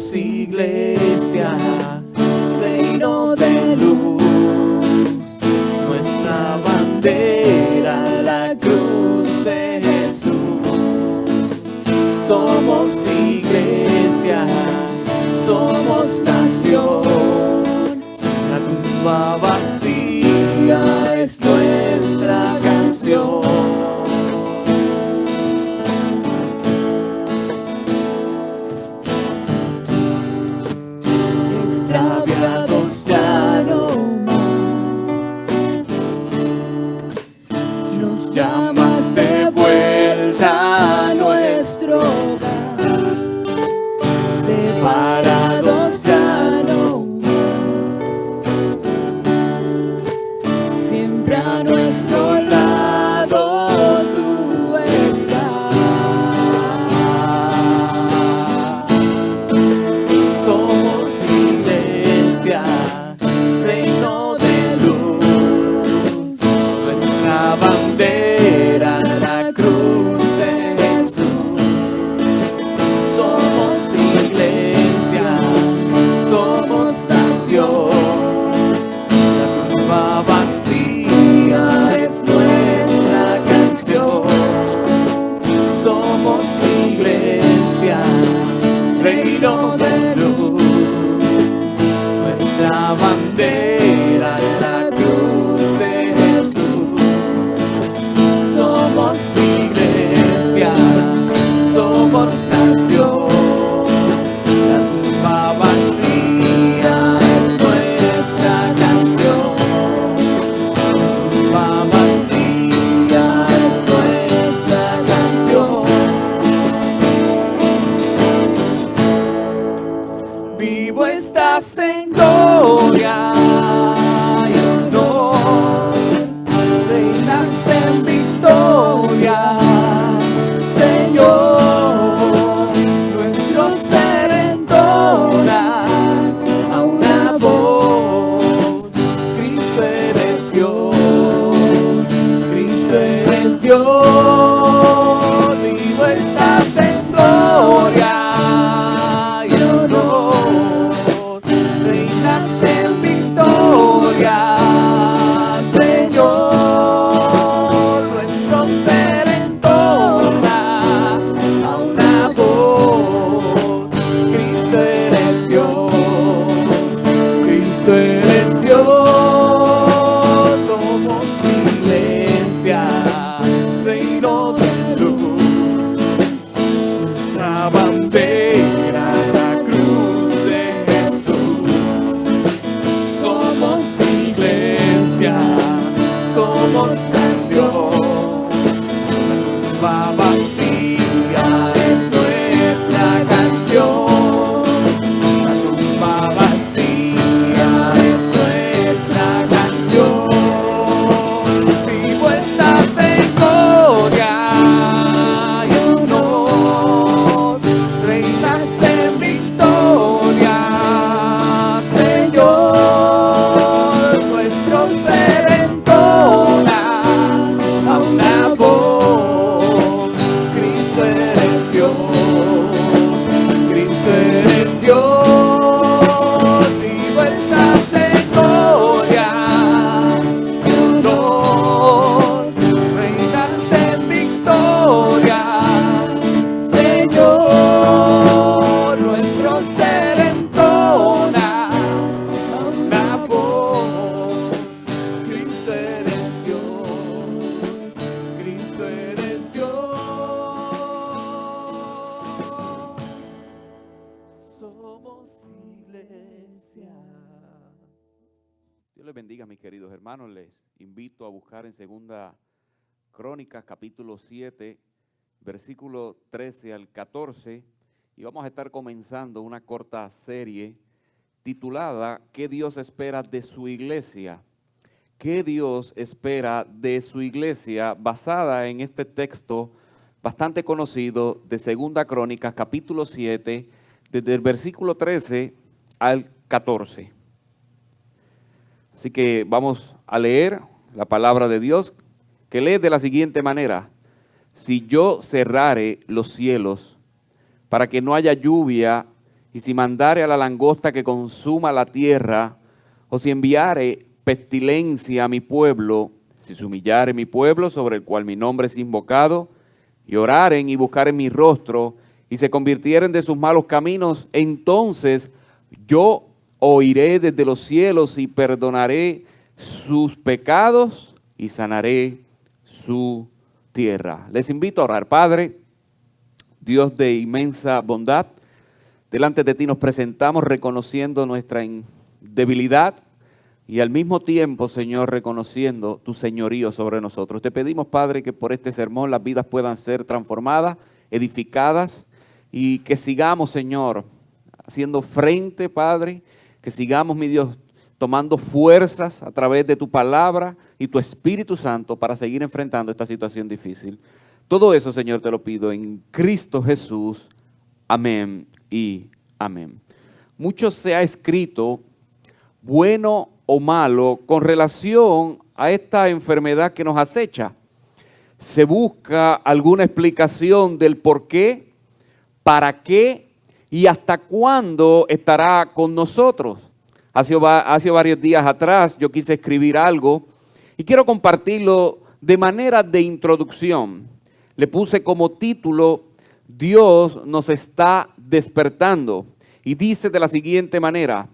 Somos iglesia, reino de luz, nuestra bandera, la cruz de Jesús. Somos iglesia, somos nación, la tumba vacía es nuestra canción. Extraviados ya no más, nos llamas de vuelta a nuestro hogar. Separados ya no más, siempre a nuestro lado tú estás. Somos iglesia, reino de luz, nuestra bandera, la cruz de Jesús. Somos iglesia, somos nación, la tumba vacía es nuestra canción. Somos iglesia, reino de luz, nuestra bandera, la cruz de Jesús. Somos iglesia, somos nación, la tumba vacía es nuestra canción. La tumba vacía es nuestra canción. Vivo estás en gloria y honor, reinas en victoria, Señor. Nuestro ser entona a una voz: Cristo eres Dios, Cristo eres Dios. Vivo estás en gloria y honor, reinas en victoria, Señor. Nuestro ser entona a una voz: Cristo eres Dios, Cristo eres Dios. Somos iglesia, reino de luz, nuestra bandera, la cruz de Jesús. Somos iglesia, somos nación, la vacía es nuestra canción. La tumba vacía es nuestra canción. Vivo estás en gloria y honor, reinas en victoria, Señor. Nuestro ser entona a una voz: Cristo eres Dios, Cristo eres Dios. Vivo estás en gloria y honor, reinas en victoria, Señor. Nuestro ser entona a una voz: Cristo eres Dios, Cristo eres Dios. Somos iglesia. Dios les bendiga, mis queridos hermanos. Les invito a buscar en Segunda Crónicas, capítulo 7, versículo 13 al 14. Y vamos a estar comenzando una corta serie titulada ¿Qué Dios espera de su iglesia? ¿Qué Dios espera de su iglesia? Basada en este texto bastante conocido de Segunda Crónicas, capítulo 7, desde el versículo 13 al 14. Así que vamos a leer la palabra de Dios, que lee de la siguiente manera: si yo cerrare los cielos para que no haya lluvia y si mandare a la langosta que consuma la tierra, o si enviare pestilencia a mi pueblo, si se humillare mi pueblo sobre el cual mi nombre es invocado, y oraren y buscaren mi rostro, y se convirtieren de sus malos caminos, entonces yo oiré desde los cielos y perdonaré sus pecados y sanaré su tierra. Les invito a orar. Padre, Dios de inmensa bondad, delante de ti nos presentamos reconociendo nuestra debilidad y al mismo tiempo, Señor, reconociendo tu señorío sobre nosotros. Te pedimos, Padre, que por este sermón las vidas puedan ser transformadas, edificadas y que sigamos, Señor, haciendo frente, Padre, que sigamos, mi Dios, tomando fuerzas a través de tu palabra y tu Espíritu Santo para seguir enfrentando esta situación difícil. Todo eso, Señor, te lo pido en Cristo Jesús. Amén y amén. Mucho se ha escrito, bueno o malo, con relación a esta enfermedad que nos acecha. Se busca alguna explicación del por qué, para qué y hasta cuándo estará con nosotros. Hace varios días atrás yo quise escribir algo y quiero compartirlo de manera de introducción. Le puse como título, Dios nos está despertando. Y dice de la siguiente manera,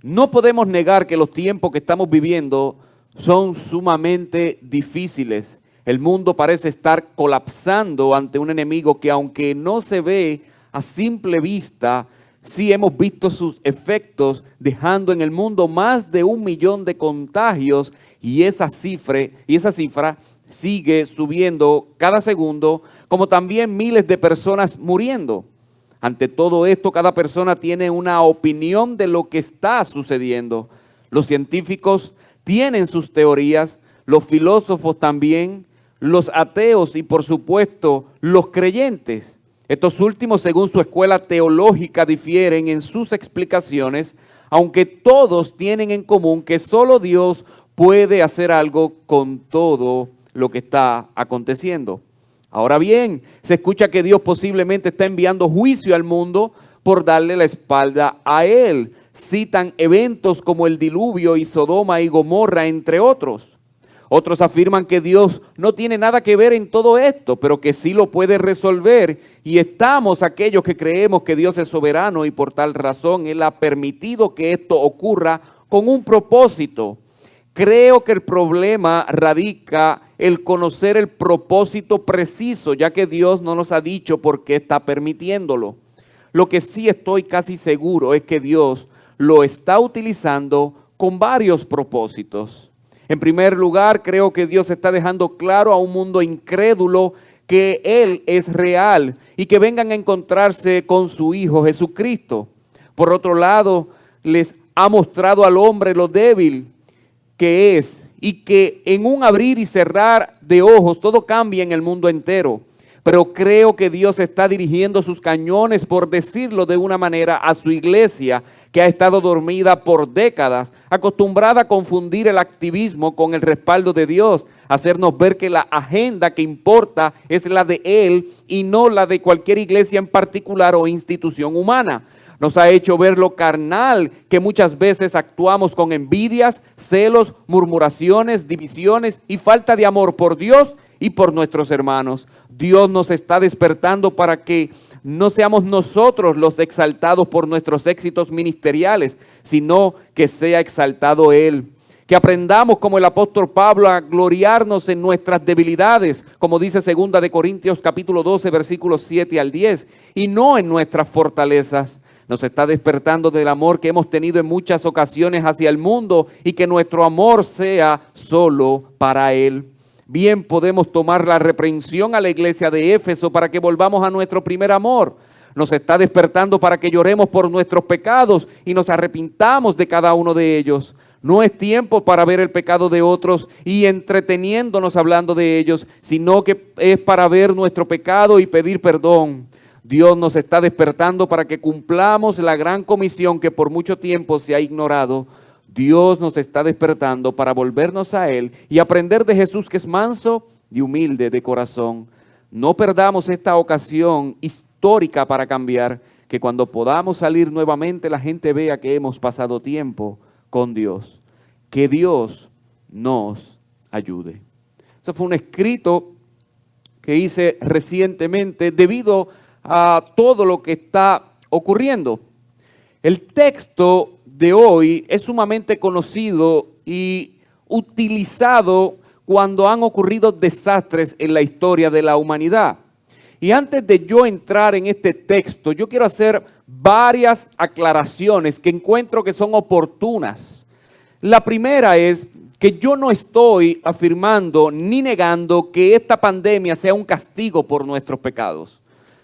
no podemos negar que los tiempos que estamos viviendo son sumamente difíciles. El mundo parece estar colapsando ante un enemigo que, aunque no se ve a simple vista, sí hemos visto sus efectos, dejando en el mundo más de 1 millón de contagios y esa cifra sigue subiendo cada segundo, como también miles de personas muriendo. Ante todo esto, cada persona tiene una opinión de lo que está sucediendo. Los científicos tienen sus teorías, los filósofos también, los ateos y por supuesto los creyentes. Estos últimos, según su escuela teológica, difieren en sus explicaciones, aunque todos tienen en común que solo Dios puede hacer algo con todo lo que está aconteciendo. Ahora bien, se escucha que Dios posiblemente está enviando juicio al mundo por darle la espalda a Él. Citan eventos como el diluvio y Sodoma y Gomorra, entre otros. Otros afirman que Dios no tiene nada que ver en todo esto, pero que sí lo puede resolver. Y estamos aquellos que creemos que Dios es soberano y por tal razón Él ha permitido que esto ocurra con un propósito. Creo que el problema radica el conocer el propósito preciso, ya que Dios no nos ha dicho por qué está permitiéndolo. Lo que sí estoy casi seguro es que Dios lo está utilizando con varios propósitos. En primer lugar, creo que Dios está dejando claro a un mundo incrédulo que Él es real y que vengan a encontrarse con su Hijo Jesucristo. Por otro lado, les ha mostrado al hombre lo débil que es y que en un abrir y cerrar de ojos todo cambia en el mundo entero. Pero creo que Dios está dirigiendo sus cañones, por decirlo de una manera, a su iglesia que ha estado dormida por décadas, acostumbrada a confundir el activismo con el respaldo de Dios, hacernos ver que la agenda que importa es la de Él y no la de cualquier iglesia en particular o institución humana. Nos ha hecho ver lo carnal que muchas veces actuamos con envidias, celos, murmuraciones, divisiones y falta de amor por Dios y por nuestros hermanos. Dios nos está despertando para que no seamos nosotros los exaltados por nuestros éxitos ministeriales, sino que sea exaltado Él. Que aprendamos como el apóstol Pablo a gloriarnos en nuestras debilidades, como dice 2 de Corintios capítulo 12, versículos 7 al 10, y no en nuestras fortalezas. Nos está despertando del amor que hemos tenido en muchas ocasiones hacia el mundo y que nuestro amor sea solo para Él. Bien podemos tomar la reprensión a la iglesia de Éfeso para que volvamos a nuestro primer amor. Nos está despertando para que lloremos por nuestros pecados y nos arrepintamos de cada uno de ellos. No es tiempo para ver el pecado de otros y entreteniéndonos hablando de ellos, sino que es para ver nuestro pecado y pedir perdón. Dios nos está despertando para que cumplamos la gran comisión que por mucho tiempo se ha ignorado. Dios nos está despertando para volvernos a Él y aprender de Jesús, que es manso y humilde de corazón. No perdamos esta ocasión histórica para cambiar. que cuando podamos salir nuevamente la gente vea que hemos pasado tiempo con Dios. Que Dios nos ayude. Eso fue un escrito que hice recientemente debido a todo lo que está ocurriendo. El texto de hoy es sumamente conocido y utilizado cuando han ocurrido desastres en la historia de la humanidad. Y antes de yo entrar en este texto, yo quiero hacer varias aclaraciones que encuentro que son oportunas. La primera es que yo no estoy afirmando ni negando que esta pandemia sea un castigo por nuestros pecados.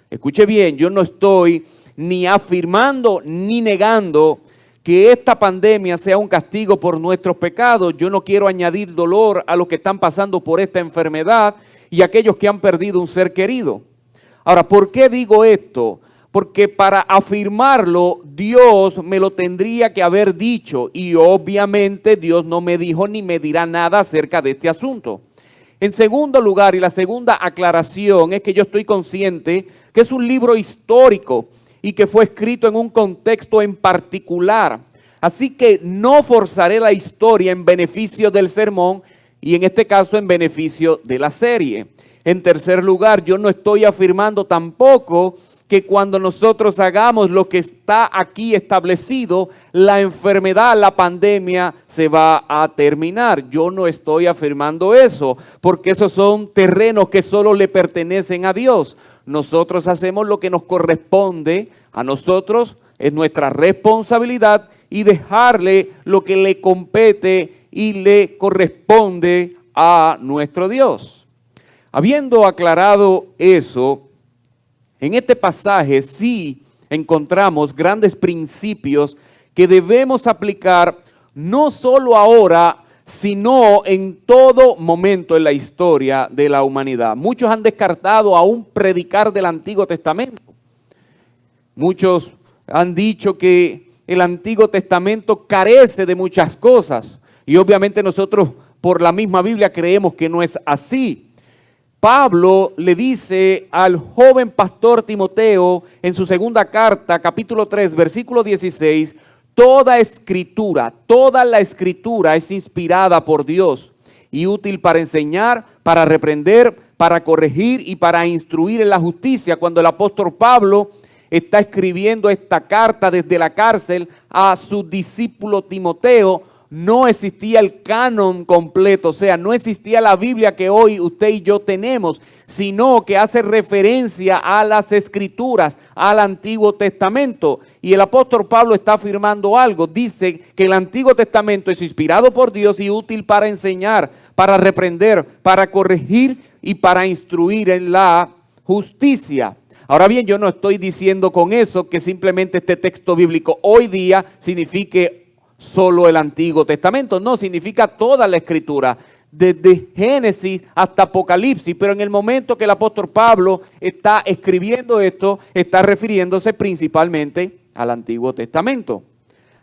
Escuche bien, yo no estoy ni afirmando ni negando que esta pandemia sea un castigo por nuestros pecados. Yo no quiero añadir dolor a los que están pasando por esta enfermedad y a aquellos que han perdido un ser querido. Ahora, ¿por qué digo esto? Porque para afirmarlo, Dios me lo tendría que haber dicho y obviamente Dios no me dijo ni me dirá nada acerca de este asunto. En segundo lugar, y la segunda aclaración es que yo estoy consciente que es un libro histórico y que fue escrito en un contexto en particular. Así que no forzaré la historia en beneficio del sermón y en este caso en beneficio de la serie. En tercer lugar, yo no estoy afirmando tampoco que cuando nosotros hagamos lo que está aquí establecido, la enfermedad, la pandemia se va a terminar. Yo no estoy afirmando eso, porque esos son terrenos que solo le pertenecen a Dios. Nosotros hacemos lo que nos corresponde a nosotros, es nuestra responsabilidad y dejarle lo que le compete y le corresponde a nuestro Dios. Habiendo aclarado eso, en este pasaje sí encontramos grandes principios que debemos aplicar no solo ahora, sino en todo momento en la historia de la humanidad. Muchos han descartado aún predicar del Antiguo Testamento. Muchos han dicho que el Antiguo Testamento carece de muchas cosas y obviamente nosotros por la misma Biblia creemos que no es así. Pablo le dice al joven pastor Timoteo en su segunda carta, capítulo 3, versículo 16, toda la escritura es inspirada por Dios y útil para enseñar, para reprender, para corregir y para instruir en la justicia. Cuando el apóstol Pablo está escribiendo esta carta desde la cárcel a su discípulo Timoteo, no existía el canon completo, o sea, no existía la Biblia que hoy usted y yo tenemos, sino que hace referencia a las Escrituras, al Antiguo Testamento. Y el apóstol Pablo está afirmando algo, dice que el Antiguo Testamento es inspirado por Dios y útil para enseñar, para reprender, para corregir y para instruir en la justicia. Ahora bien, yo no estoy diciendo con eso que simplemente este texto bíblico hoy día signifique solo el Antiguo Testamento, no, significa toda la Escritura, desde Génesis hasta Apocalipsis, pero en el momento que el apóstol Pablo está escribiendo esto, está refiriéndose principalmente al Antiguo Testamento.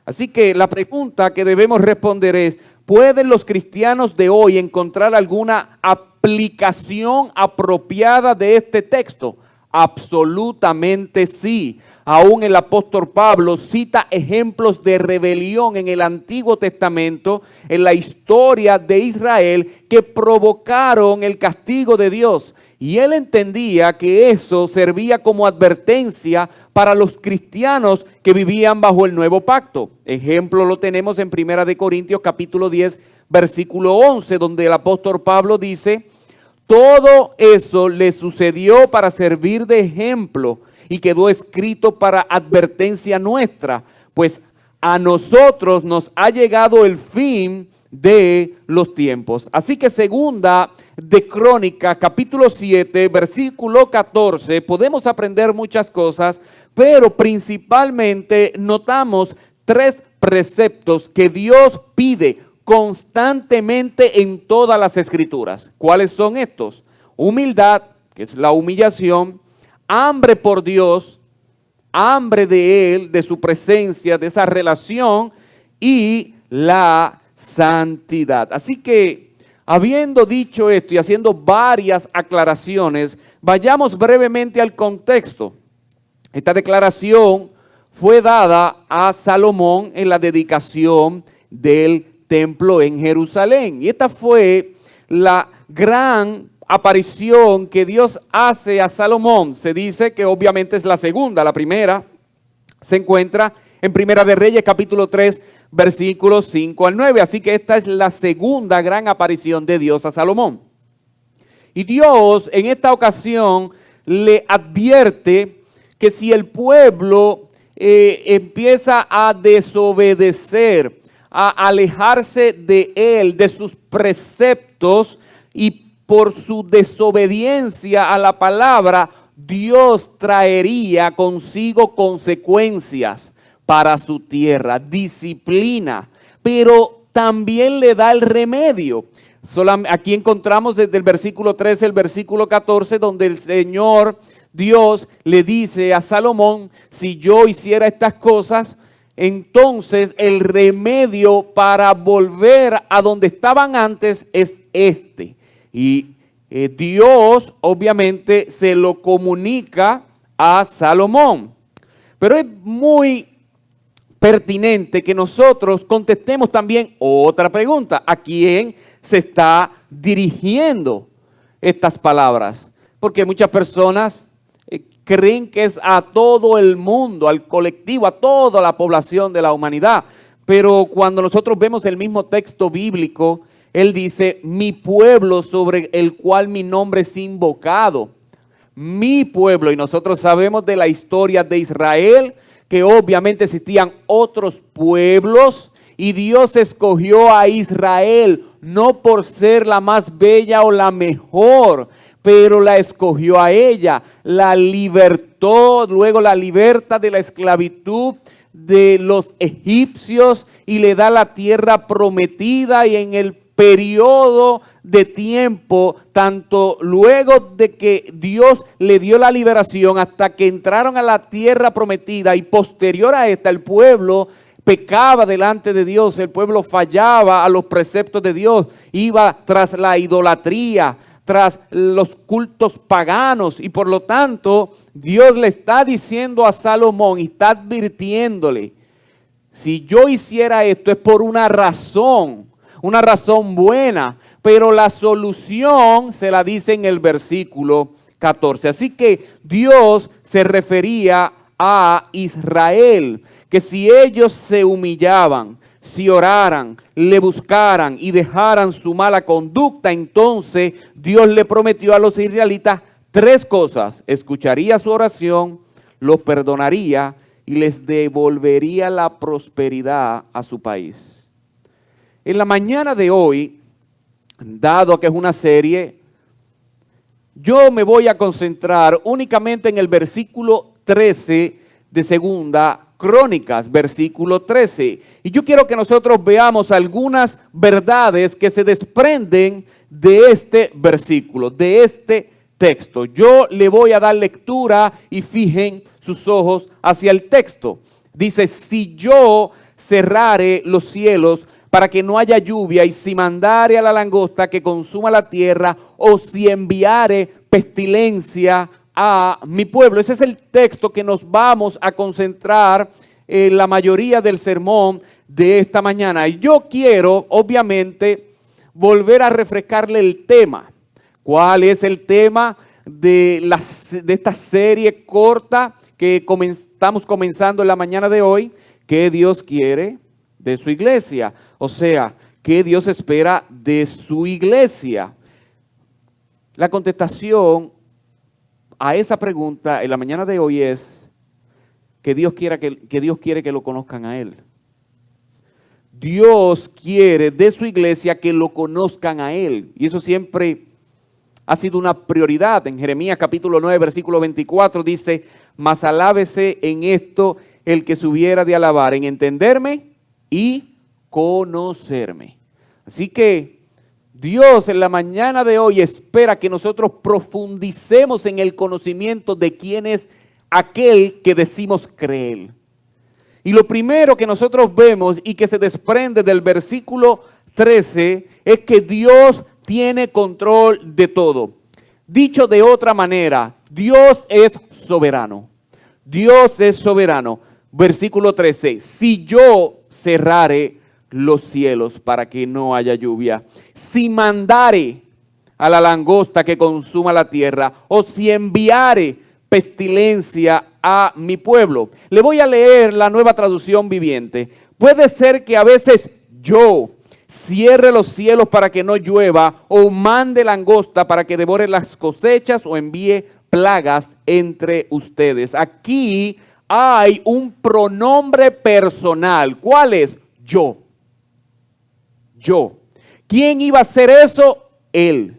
Así que la pregunta que debemos responder es, ¿pueden los cristianos de hoy encontrar alguna aplicación apropiada de este texto? Absolutamente sí. Aún el apóstol Pablo cita ejemplos de rebelión en el Antiguo Testamento, en la historia de Israel, que provocaron el castigo de Dios. Y él entendía que eso servía como advertencia para los cristianos que vivían bajo el nuevo pacto. Ejemplo lo tenemos en 1 Corintios capítulo 10, versículo 11, donde el apóstol Pablo dice, todo eso le sucedió para servir de ejemplo y quedó escrito para advertencia nuestra, pues a nosotros nos ha llegado el fin de los tiempos. Así que segunda de Crónicas, capítulo 7, versículo 14, podemos aprender muchas cosas, pero principalmente notamos 3 preceptos que Dios pide constantemente en todas las Escrituras. ¿Cuáles son estos? Humildad, que es la humillación, hambre por Dios, hambre de Él, de su presencia, de esa relación y la santidad. Así que, habiendo dicho esto y haciendo varias aclaraciones, vayamos brevemente al contexto. Esta declaración fue dada a Salomón en la dedicación del templo en Jerusalén. Y esta fue la gran aparición que Dios hace a Salomón. Se dice que obviamente es la segunda. La primera se encuentra en Primera de Reyes, capítulo 3, versículos 5 al 9. Así que esta es la segunda gran aparición de Dios a Salomón. Y Dios en esta ocasión le advierte que si el pueblo empieza a desobedecer, a alejarse de él, de sus preceptos, y por su desobediencia a la palabra, Dios traería consigo consecuencias para su tierra, disciplina, pero también le da el remedio. Aquí encontramos desde el versículo 13 al versículo 14, donde el Señor Dios le dice a Salomón: si yo hiciera estas cosas, entonces el remedio para volver a donde estaban antes es este. Y Dios obviamente se lo comunica a Salomón. Pero es muy pertinente que nosotros contestemos también otra pregunta: ¿a quién se está dirigiendo estas palabras? Porque muchas personas creen que es a todo el mundo, al colectivo, a toda la población de la humanidad. Pero cuando nosotros vemos el mismo texto bíblico, él dice: mi pueblo sobre el cual mi nombre es invocado. Mi pueblo. Y nosotros sabemos de la historia de Israel, que obviamente existían otros pueblos, y Dios escogió a Israel no por ser la más bella o la mejor, pero la escogió a ella, la libertó, luego la liberta de la esclavitud de los egipcios y le da la tierra prometida. Y en el periodo de tiempo, tanto luego de que Dios le dio la liberación hasta que entraron a la tierra prometida, y posterior a esta, el pueblo pecaba delante de Dios, el pueblo fallaba a los preceptos de Dios, iba tras la idolatría, tras los cultos paganos, y por lo tanto Dios le está diciendo a Salomón y está advirtiéndole: si yo hiciera esto es por una razón buena, pero la solución se la dice en el versículo 14. Así que Dios se refería a Israel, que si ellos se humillaban, si oraran, le buscaran y dejaran su mala conducta, entonces Dios le prometió a los israelitas tres cosas: escucharía su oración, los perdonaría y les devolvería la prosperidad a su país. En la mañana de hoy, dado que es una serie, yo me voy a concentrar únicamente en el versículo 13 de Segunda Crónicas, versículo 13. Y yo quiero que nosotros veamos algunas verdades que se desprenden de este versículo, de este texto. Yo le voy a dar lectura y fijen sus ojos hacia el texto. Dice: si yo cerrare los cielos para que no haya lluvia, y si mandare a la langosta que consuma la tierra, o si enviare pestilencia a mi pueblo. Ese es el texto que nos vamos a concentrar en la mayoría del sermón de esta mañana. Y yo quiero, obviamente, volver a refrescarle el tema. ¿Cuál es el tema de esta serie corta que estamos comenzando en la mañana de hoy? ¿Qué Dios quiere de su iglesia? O sea, ¿qué Dios espera de su iglesia? La contestación a esa pregunta en la mañana de hoy es que Dios quiere que lo conozcan a Él. Dios quiere de su iglesia que lo conozcan a Él. Y eso siempre ha sido una prioridad. En Jeremías capítulo 9, versículo 24 dice: mas alábese en esto el que se hubiera de alabar, en entenderme y conocerme. Así que Dios en la mañana de hoy espera que nosotros profundicemos en el conocimiento de quién es aquel que decimos creer. Y lo primero que nosotros vemos y que se desprende del versículo 13 es que Dios tiene control de todo. Dicho de otra manera, Dios es soberano. Dios es soberano. Versículo 13, si yo cerrare los cielos para que no haya lluvia, si mandare a la langosta que consuma la tierra, o si enviare pestilencia a mi pueblo. Le voy a leer la Nueva Traducción Viviente. Puede ser que a veces yo cierre los cielos para que no llueva, o mande langosta para que devore las cosechas, o envíe plagas entre ustedes. Aquí hay un pronombre personal. ¿Cuál es? Yo. Yo. ¿Quién iba a hacer eso? Él.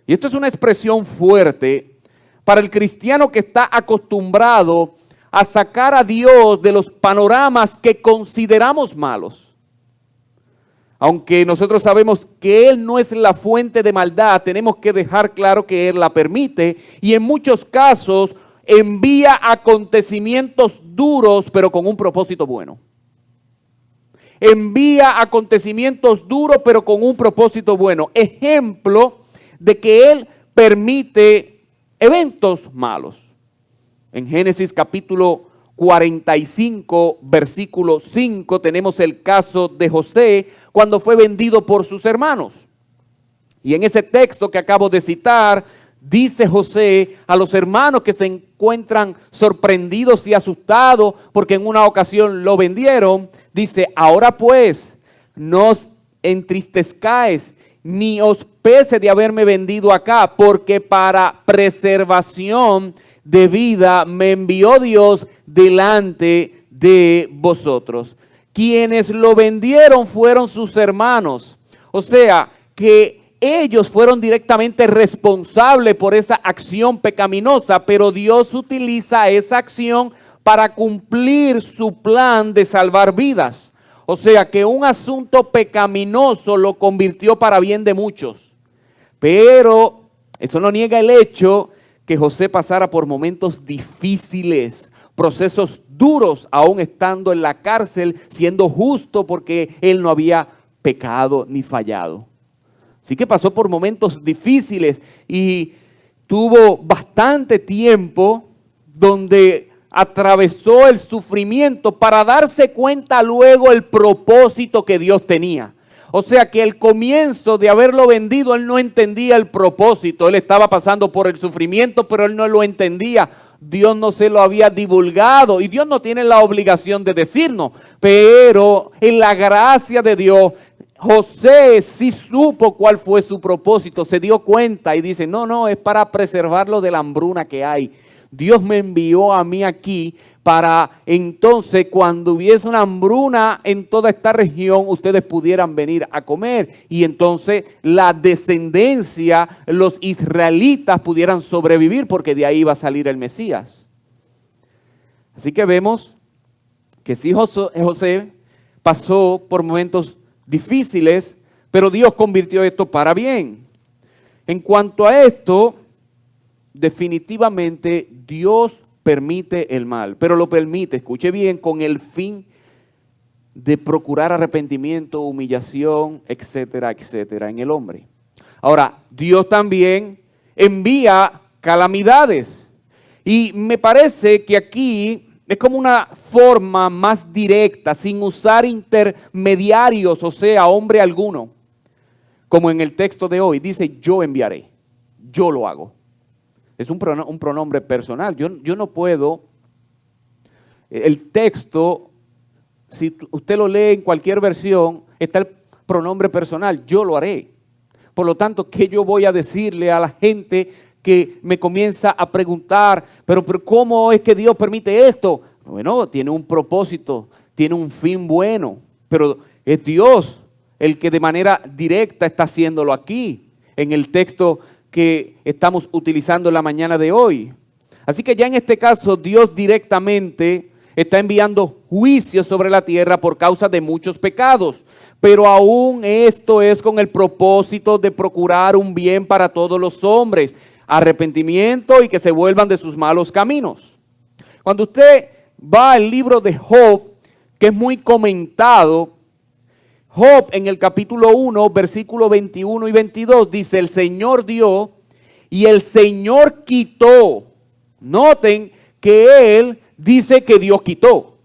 Y esto es una expresión fuerte para el cristiano que está acostumbrado a sacar a Dios de los panoramas que consideramos malos. Aunque nosotros sabemos que Él no es la fuente de maldad, tenemos que dejar claro que Él la permite y en muchos casos envía acontecimientos duros, pero con un propósito bueno. Envía acontecimientos duros, pero con un propósito bueno. Ejemplo de que Él permite eventos malos. En Génesis capítulo 45, versículo 5, tenemos el caso de José cuando fue vendido por sus hermanos. Y en ese texto que acabo de citar, dice José a los hermanos que se encuentran sorprendidos y asustados porque en una ocasión lo vendieron, dice, ahora pues, no os entristezcáis, ni os pese de haberme vendido acá, porque para preservación de vida me envió Dios delante de vosotros. Quienes lo vendieron fueron sus hermanos. O sea, que ellos fueron directamente responsables por esa acción pecaminosa, pero Dios utiliza esa acción para cumplir su plan de salvar vidas. O sea, que un asunto pecaminoso lo convirtió para bien de muchos. Pero eso no niega el hecho que José pasara por momentos difíciles, procesos duros, aún estando en la cárcel, siendo justo porque él no había pecado ni fallado. Así que pasó por momentos difíciles y tuvo bastante tiempo donde atravesó el sufrimiento para darse cuenta luego el propósito que Dios tenía. O sea que el comienzo de haberlo vendido, él no entendía el propósito. Él estaba pasando por el sufrimiento, pero él no lo entendía. Dios no se lo había divulgado y Dios no tiene la obligación de decirnos. Pero en la gracia de Dios, José sí supo cuál fue su propósito. Se dio cuenta y dice, no, es para preservarlo de la hambruna que hay. Dios me envió a mí aquí para entonces cuando hubiese una hambruna en toda esta región, ustedes pudieran venir a comer. Y entonces la descendencia, los israelitas pudieran sobrevivir porque de ahí iba a salir el Mesías. Así que vemos que sí, José pasó por momentos difíciles, pero Dios convirtió esto para bien. En cuanto a esto, definitivamente Dios permite el mal, pero lo permite, escuche bien, con el fin de procurar arrepentimiento, humillación, etcétera, etcétera, en el hombre. Ahora, Dios también envía calamidades y me parece que aquí es como una forma más directa, sin usar intermediarios, o sea, hombre alguno, como en el texto de hoy, dice yo enviaré, yo lo hago. Es un pronombre personal. Yo no puedo, el texto, si usted lo lee en cualquier versión, está el pronombre personal, yo lo haré. Por lo tanto, ¿qué yo voy a decirle a la gente que me comienza a preguntar, pero ¿cómo es que Dios permite esto? Bueno, tiene un propósito, tiene un fin bueno, pero es Dios el que de manera directa está haciéndolo aquí, en el texto que estamos utilizando en la mañana de hoy. Así que ya en este caso Dios directamente está enviando juicio sobre la tierra por causa de muchos pecados. Pero aún esto es con el propósito de procurar un bien para todos los hombres, arrepentimiento y que se vuelvan de sus malos caminos. Cuando usted va al libro de Job, que es muy comentado, Job en el capítulo 1, versículo 21 y 22 dice, el Señor dio y el Señor quitó. Noten que él dice que Dios quitó.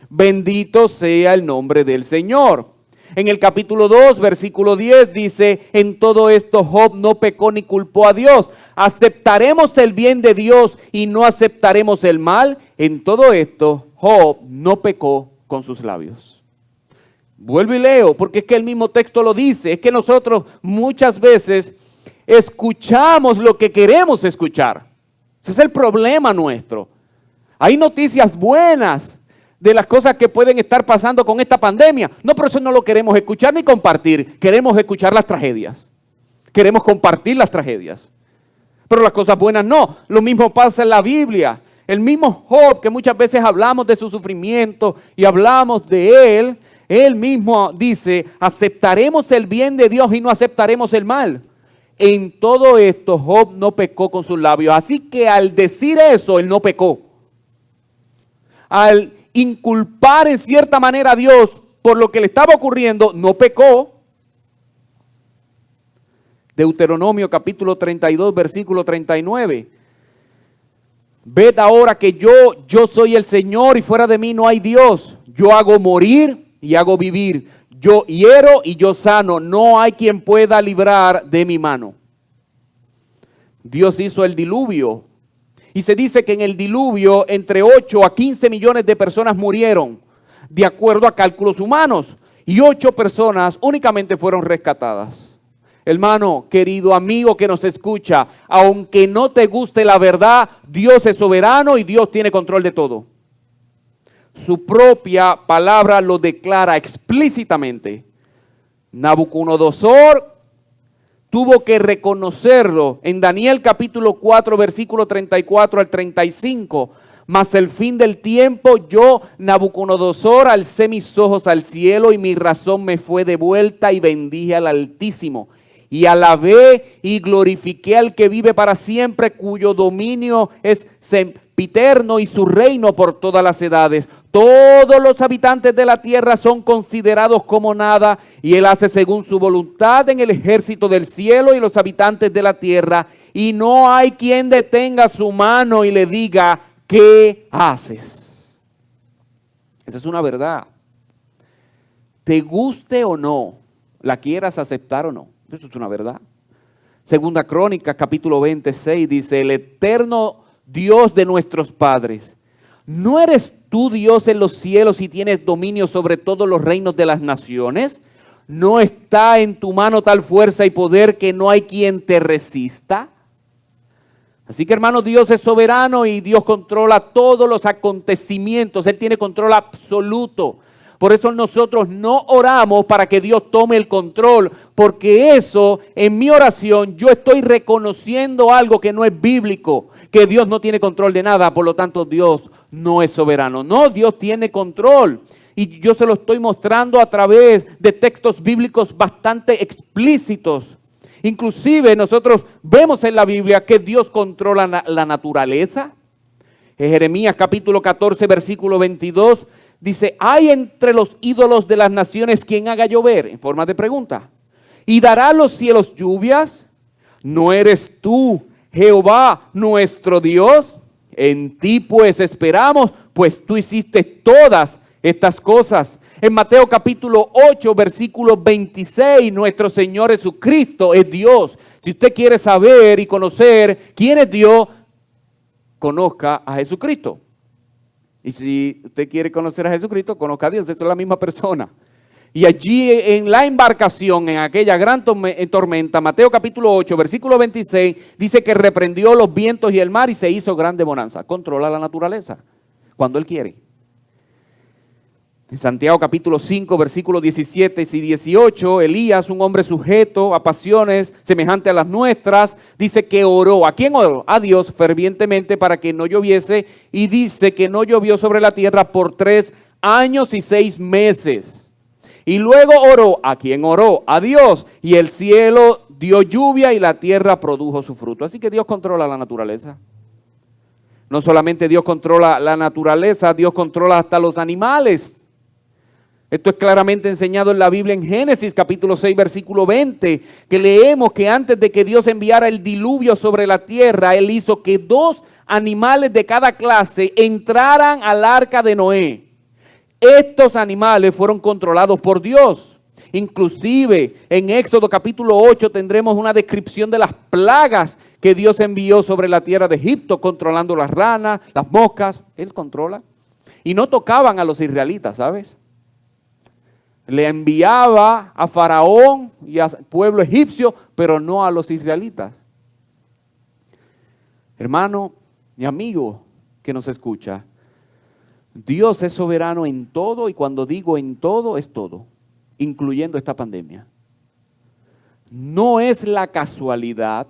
Bendito sea el nombre del Señor. En el capítulo 2, versículo 10 dice, en todo esto Job no pecó ni culpó a Dios. ¿Aceptaremos el bien de Dios y no aceptaremos el mal? En todo esto Job no pecó con sus labios. Vuelvo y leo, porque es que el mismo texto lo dice. Es que nosotros muchas veces escuchamos lo que queremos escuchar. Ese es el problema nuestro. Hay noticias buenas de las cosas que pueden estar pasando con esta pandemia. No, pero eso no lo queremos escuchar ni compartir. Queremos escuchar las tragedias. Queremos compartir las tragedias. Pero las cosas buenas no. Lo mismo pasa en la Biblia. El mismo Job, que muchas veces hablamos de su sufrimiento y hablamos de él mismo dice, aceptaremos el bien de Dios y no aceptaremos el mal. En todo esto Job no pecó con sus labios. Así que al decir eso, él no pecó. Al inculpar en cierta manera a Dios por lo que le estaba ocurriendo, no pecó. Deuteronomio capítulo 32, versículo 39. Ved ahora que yo soy el Señor y fuera de mí no hay Dios. Yo hago morir y hago vivir. Yo hiero y yo sano. No hay quien pueda librar de mi mano. Dios hizo el diluvio. Y se dice que en el diluvio entre 8 a 15 millones de personas murieron, de acuerdo a cálculos humanos. Y 8 personas únicamente fueron rescatadas. Hermano, querido amigo que nos escucha, aunque no te guste la verdad, Dios es soberano y Dios tiene control de todo. Su propia palabra lo declara explícitamente. Nabucodonosor tuvo que reconocerlo en Daniel capítulo 4, versículo 34 al 35. Mas el fin del tiempo, yo, Nabucodonosor, alcé mis ojos al cielo y mi razón me fue devuelta y bendije al Altísimo. Y alabé y glorifiqué al que vive para siempre, cuyo dominio es sempiterno y su reino por todas las edades. Todos los habitantes de la tierra son considerados como nada, y él hace según su voluntad en el ejército del cielo y los habitantes de la tierra, y no hay quien detenga su mano y le diga, ¿qué haces? Esa es una verdad. Te guste o no, la quieras aceptar o no, eso es una verdad. Segunda Crónicas capítulo 26 dice, el eterno Dios de nuestros padres, ¿no eres tú Dios en los cielos y tienes dominio sobre todos los reinos de las naciones? ¿No está en tu mano tal fuerza y poder que no hay quien te resista? Así que hermanos, Dios es soberano y Dios controla todos los acontecimientos. Él tiene control absoluto. Por eso nosotros no oramos para que Dios tome el control, porque eso, en mi oración, yo estoy reconociendo algo que no es bíblico, que Dios no tiene control de nada, por lo tanto Dios no es soberano. No, Dios tiene control. Y yo se lo estoy mostrando a través de textos bíblicos bastante explícitos. Inclusive nosotros vemos en la Biblia que Dios controla la naturaleza. En Jeremías capítulo 14, versículo 22, dice, ¿hay entre los ídolos de las naciones quien haga llover? En forma de pregunta. ¿Y dará a los cielos lluvias? ¿No eres tú, Jehová, nuestro Dios? En ti pues esperamos, pues tú hiciste todas estas cosas. En Mateo capítulo 8, versículo 26, nuestro Señor Jesucristo es Dios. Si usted quiere saber y conocer quién es Dios, conozca a Jesucristo. Y si usted quiere conocer a Jesucristo, conozca a Dios, esto es la misma persona. Y allí en la embarcación, en aquella gran tormenta, Mateo capítulo 8, versículo 26, dice que reprendió los vientos y el mar y se hizo grande bonanza. Controla la naturaleza cuando Él quiere. En Santiago capítulo 5, versículos 17 y 18, Elías, un hombre sujeto a pasiones semejantes a las nuestras, dice que oró. ¿A quién oró? A Dios fervientemente para que no lloviese, y dice que no llovió sobre la tierra por 3 años y 6 meses. Y luego oró. ¿A quién oró? A Dios. Y el cielo dio lluvia y la tierra produjo su fruto. Así que Dios controla la naturaleza. No solamente Dios controla la naturaleza, Dios controla hasta los animales. Esto es claramente enseñado en la Biblia en Génesis capítulo 6 versículo 20, que leemos que antes de que Dios enviara el diluvio sobre la tierra, Él hizo que 2 animales de cada clase entraran al arca de Noé. Estos animales fueron controlados por Dios. Inclusive en Éxodo capítulo 8 tendremos una descripción de las plagas que Dios envió sobre la tierra de Egipto, controlando las ranas, las moscas. Él controla. Y no tocaban a los israelitas, ¿sabes? Le enviaba a Faraón y al pueblo egipcio, pero no a los israelitas. Hermano, mi amigo que nos escucha, Dios es soberano en todo, y cuando digo en todo, es todo, incluyendo esta pandemia. No es la casualidad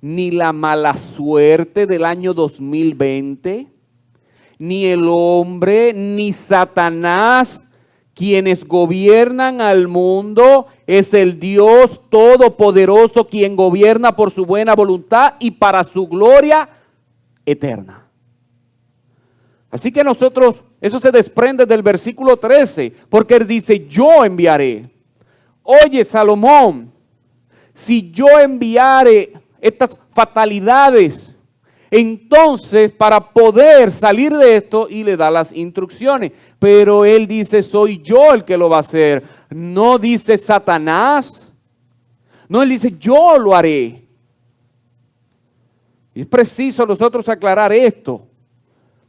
ni la mala suerte del año 2020, ni el hombre, ni Satanás, quienes gobiernan al mundo. Es el Dios Todopoderoso quien gobierna por su buena voluntad y para su gloria eterna. Así que nosotros, eso se desprende del versículo 13, porque Él dice, yo enviaré. Oye, Salomón, si yo enviare estas fatalidades, entonces para poder salir de esto, y le da las instrucciones. Pero Él dice, soy yo el que lo va a hacer. No dice Satanás. No, Él dice, yo lo haré. Y es preciso nosotros aclarar esto.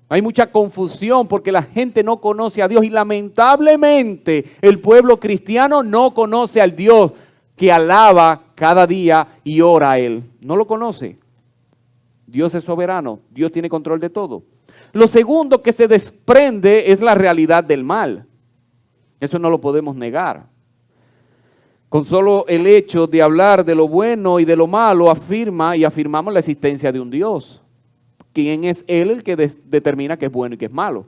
Hay mucha confusión porque la gente no conoce a Dios, y lamentablemente el pueblo cristiano no conoce al Dios que alaba cada día y ora a Él. No lo conoce. Dios es soberano, Dios tiene control de todo. Lo segundo que se desprende es la realidad del mal. Eso no lo podemos negar. Con solo el hecho de hablar de lo bueno y de lo malo afirmamos la existencia de un Dios. ¿Quién es Él el que determina qué es bueno y qué es malo?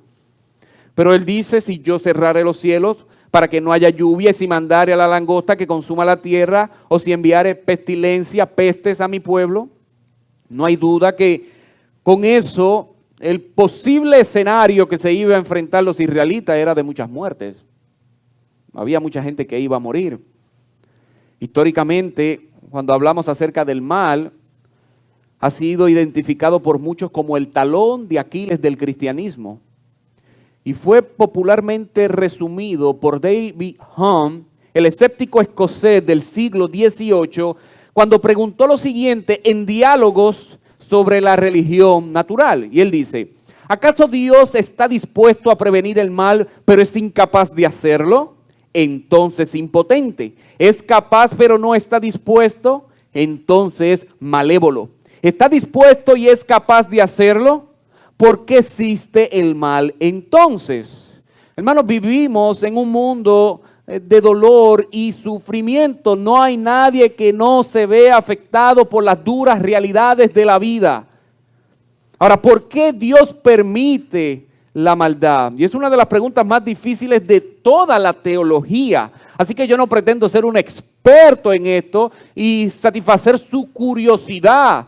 Pero Él dice, si yo cerrare los cielos para que no haya lluvia, y si mandare a la langosta que consuma la tierra, o si enviare pestilencia, pestes a mi pueblo, no hay duda que con eso el posible escenario que se iba a enfrentar los israelitas era de muchas muertes. Había mucha gente que iba a morir. Históricamente, cuando hablamos acerca del mal, ha sido identificado por muchos como el talón de Aquiles del cristianismo. Y fue popularmente resumido por David Hume, el escéptico escocés del siglo XVIII, cuando preguntó lo siguiente en Diálogos sobre la religión natural. Y él dice, ¿acaso Dios está dispuesto a prevenir el mal, pero es incapaz de hacerlo? Entonces impotente. ¿Es capaz pero no está dispuesto? Entonces malévolo. ¿Está dispuesto y es capaz de hacerlo? ¿Por qué existe el mal entonces? Hermanos, vivimos en un mundo de dolor y sufrimiento. No hay nadie que no se vea afectado por las duras realidades de la vida. Ahora, ¿por qué Dios permite la maldad? Y es una de las preguntas más difíciles de toda la teología. Así que yo no pretendo ser un experto en esto y satisfacer su curiosidad.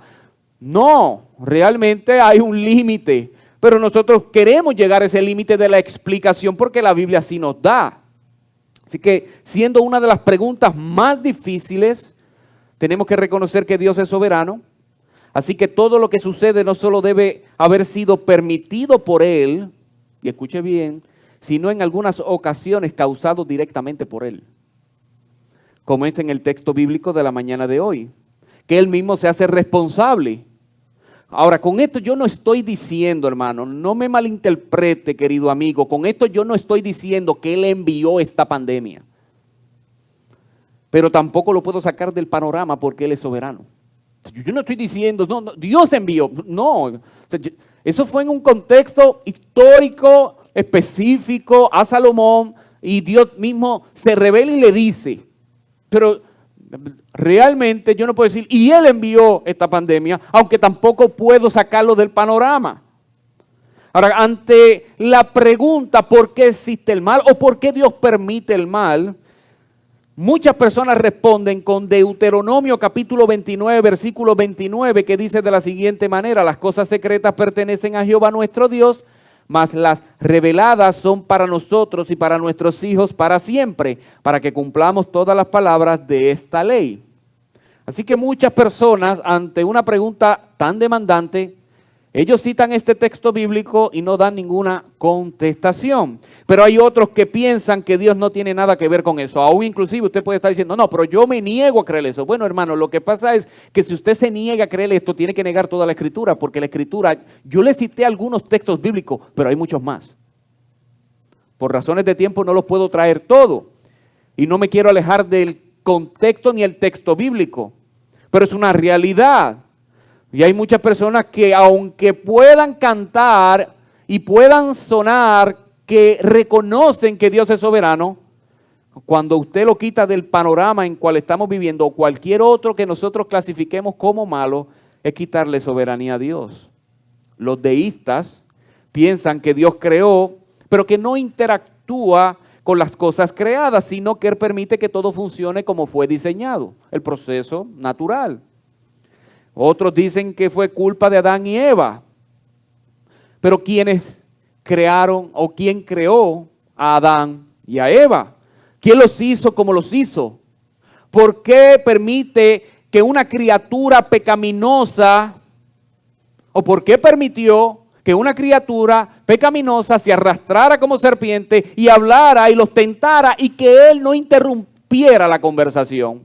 No, realmente hay un límite, pero nosotros queremos llegar a ese límite de la explicación porque la Biblia así nos da. Así que, siendo una de las preguntas más difíciles, tenemos que reconocer que Dios es soberano. Así que todo lo que sucede no solo debe haber sido permitido por Él, y escuche bien, sino en algunas ocasiones causado directamente por Él. Como es en el texto bíblico de la mañana de hoy, que Él mismo se hace responsable. Ahora, con esto yo no estoy diciendo, hermano, no me malinterprete, querido amigo, con esto yo no estoy diciendo que Él envió esta pandemia. Pero tampoco lo puedo sacar del panorama porque Él es soberano. Yo no estoy diciendo, no, Dios envió, no. Eso fue en un contexto histórico, específico, a Salomón, y Dios mismo se revela y le dice, pero realmente yo no puedo decir, y Él envió esta pandemia, aunque tampoco puedo sacarlo del panorama. Ahora, ante la pregunta ¿por qué existe el mal o por qué Dios permite el mal? Muchas personas responden con Deuteronomio capítulo 29, versículo 29, que dice de la siguiente manera: las cosas secretas pertenecen a Jehová nuestro Dios, mas las reveladas son para nosotros y para nuestros hijos para siempre, para que cumplamos todas las palabras de esta ley. Así que muchas personas, ante una pregunta tan demandante, ellos citan este texto bíblico y no dan ninguna contestación. Pero hay otros que piensan que Dios no tiene nada que ver con eso. Aún inclusive usted puede estar diciendo, no, pero yo me niego a creer eso. Bueno, hermano, lo que pasa es que si usted se niega a creer esto, tiene que negar toda la Escritura, porque la Escritura, yo le cité algunos textos bíblicos, pero hay muchos más. Por razones de tiempo no los puedo traer todo. Y no me quiero alejar del contexto ni el texto bíblico. Pero es una realidad. Y hay muchas personas que aunque puedan cantar y puedan sonar que reconocen que Dios es soberano, cuando usted lo quita del panorama en cual estamos viviendo o cualquier otro que nosotros clasifiquemos como malo, es quitarle soberanía a Dios. Los deístas piensan que Dios creó, pero que no interactúa con las cosas creadas, sino que Él permite que todo funcione como fue diseñado, el proceso natural. Otros dicen que fue culpa de Adán y Eva. Pero ¿quiénes crearon o quién creó a Adán y a Eva? ¿Quién los hizo como los hizo? ¿Por qué permite que una criatura pecaminosa, o por qué permitió que una criatura pecaminosa se arrastrara como serpiente y hablara y los tentara y que Él no interrumpiera la conversación?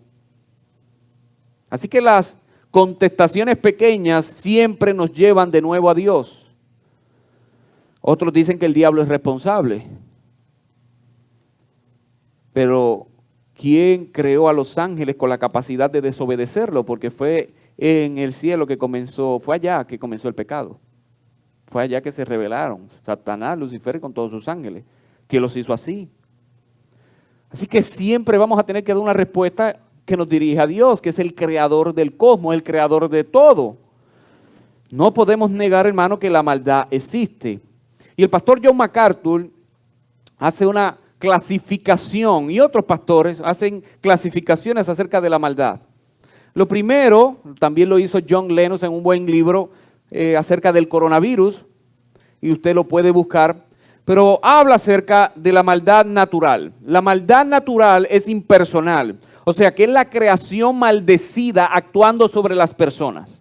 Así que las contestaciones pequeñas siempre nos llevan de nuevo a Dios. Otros dicen que el diablo es responsable. Pero ¿quién creó a los ángeles con la capacidad de desobedecerlo? Porque fue en el cielo que comenzó, fue allá que comenzó el pecado. Fue allá que se rebelaron Satanás, Lucifer con todos sus ángeles. ¿Quién los hizo así? Así que siempre vamos a tener que dar una respuesta que nos dirige a Dios, que es el creador del cosmos, el creador de todo. No podemos negar, hermano, que la maldad existe. Y el pastor John MacArthur hace una clasificación, y otros pastores hacen clasificaciones acerca de la maldad. Lo primero, también lo hizo John Lennox en un buen libro acerca del coronavirus, y usted lo puede buscar, pero habla acerca de la maldad natural. La maldad natural es impersonal. O sea, que es la creación maldecida actuando sobre las personas.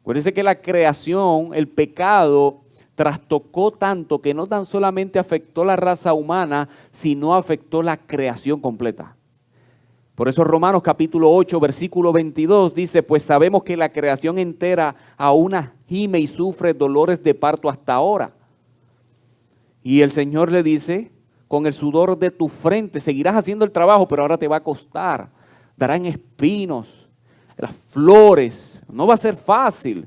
Acuérdense que la creación, el pecado, trastocó tanto que no tan solamente afectó la raza humana, sino afectó la creación completa. Por eso Romanos capítulo 8, versículo 22 dice, pues sabemos que la creación entera aún gime y sufre dolores de parto hasta ahora. Y el Señor le dice, con el sudor de tu frente seguirás haciendo el trabajo, pero ahora te va a costar. Darán espinos, las flores. No va a ser fácil.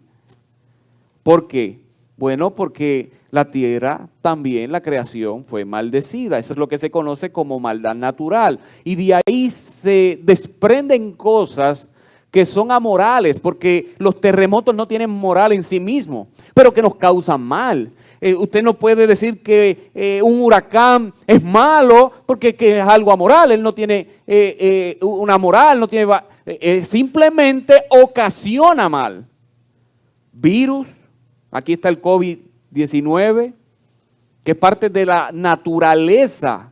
¿Por qué? Bueno, porque la tierra también, la creación, fue maldecida. Eso es lo que se conoce como maldad natural. Y de ahí se desprenden cosas que son amorales, porque los terremotos no tienen moral en sí mismos, pero que nos causan mal. Usted no puede decir que un huracán es malo porque que es algo amoral. Él no tiene una moral, no tiene, simplemente ocasiona mal. Virus, aquí está el COVID-19, que es parte de la naturaleza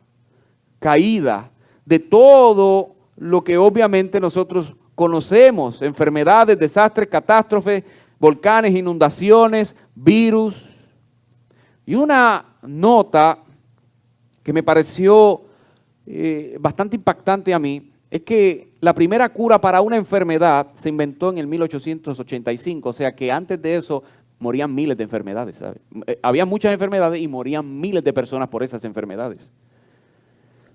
caída, de todo lo que obviamente nosotros conocemos, enfermedades, desastres, catástrofes, volcanes, inundaciones, virus. Y una nota que me pareció bastante impactante a mí es que la primera cura para una enfermedad se inventó en el 1885, o sea que antes de eso morían miles de enfermedades, ¿sabe? Había muchas enfermedades y morían miles de personas por esas enfermedades.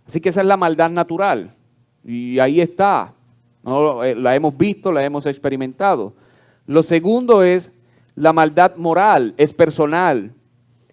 Así que esa es la maldad natural y ahí está, ¿no? La hemos visto, la hemos experimentado. Lo segundo es la maldad moral, es personal.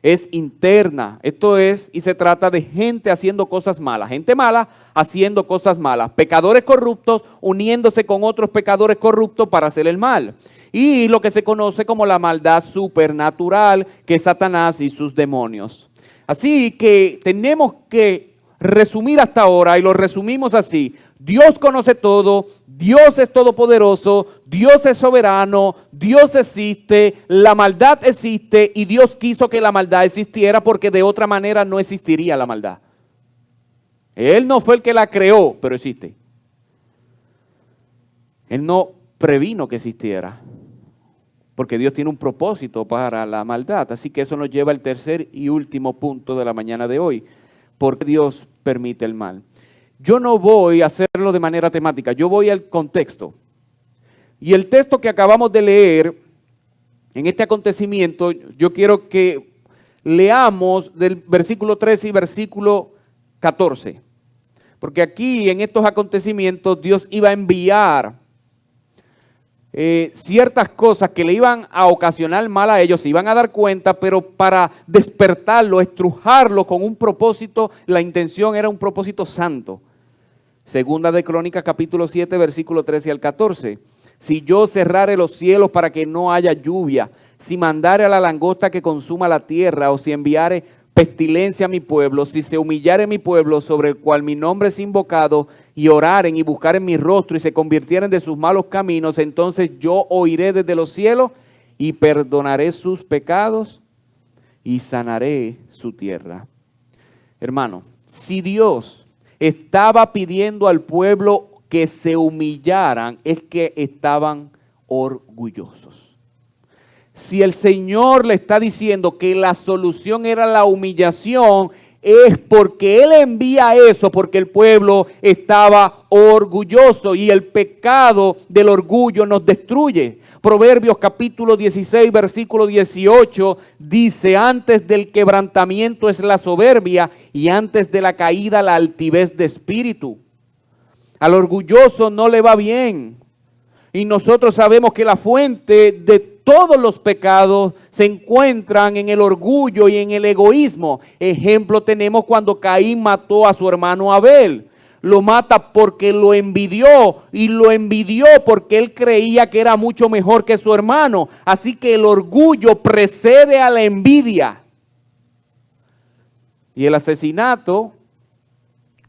Es interna, esto es, y se trata de gente haciendo cosas malas, gente mala haciendo cosas malas, pecadores corruptos uniéndose con otros pecadores corruptos para hacer el mal. Y lo que se conoce como la maldad supernatural, que es Satanás y sus demonios. Así que tenemos que resumir hasta ahora, y lo resumimos así: Dios conoce todo, Dios es todopoderoso, Dios es soberano, Dios existe, la maldad existe y Dios quiso que la maldad existiera porque de otra manera no existiría la maldad. Él no fue el que la creó, pero existe. Él no previno que existiera, porque Dios tiene un propósito para la maldad. Así que eso nos lleva al tercer y último punto de la mañana de hoy. ¿Por qué Dios permite el mal? Yo no voy a hacerlo de manera temática, yo voy al contexto. Y el texto que acabamos de leer, en este acontecimiento, yo quiero que leamos del versículo 13 y versículo 14. Porque aquí, en estos acontecimientos, Dios iba a enviar ciertas cosas que le iban a ocasionar mal a ellos, se iban a dar cuenta, pero para despertarlo, estrujarlo con un propósito, la intención era un propósito santo. Segunda de Crónicas, capítulo 7, versículo 13 al 14. Si yo cerrare los cielos para que no haya lluvia, si mandare a la langosta que consuma la tierra, o si enviare pestilencia a mi pueblo, si se humillare mi pueblo sobre el cual mi nombre es invocado, y oraren y buscaren mi rostro y se convirtieren de sus malos caminos, entonces yo oiré desde los cielos y perdonaré sus pecados y sanaré su tierra. Hermano, si Dios estaba pidiendo al pueblo que se humillaran, es que estaban orgullosos. Si el Señor le está diciendo que la solución era la humillación, es porque Él envía eso, porque el pueblo estaba orgulloso y el pecado del orgullo nos destruye. Proverbios capítulo 16, versículo 18 dice: antes del quebrantamiento es la soberbia y antes de la caída la altivez de espíritu. Al orgulloso no le va bien. Y nosotros sabemos que la fuente de todos los pecados se encuentran en el orgullo y en el egoísmo. Ejemplo tenemos cuando Caín mató a su hermano Abel. Lo mata porque lo envidió y lo envidió porque él creía que era mucho mejor que su hermano. Así que el orgullo precede a la envidia. Y el asesinato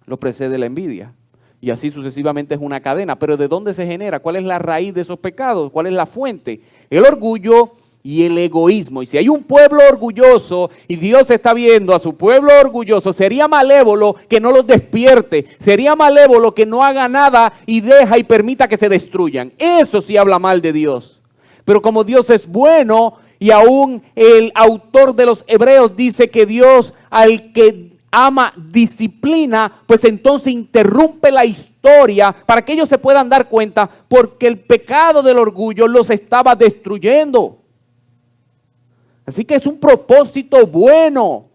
lo precede la envidia. Y así sucesivamente es una cadena. Pero ¿de dónde se genera? ¿Cuál es la raíz de esos pecados? ¿Cuál es la fuente? El orgullo y el egoísmo. Y si hay un pueblo orgulloso y Dios está viendo a su pueblo orgulloso, sería malévolo que no los despierte. Sería malévolo que no haga nada y deja y permita que se destruyan. Eso sí habla mal de Dios. Pero como Dios es bueno y aún el autor de los Hebreos dice que Dios al que ama disciplina, pues entonces interrumpe la historia para que ellos se puedan dar cuenta, porque el pecado del orgullo los estaba destruyendo. Así que es un propósito bueno.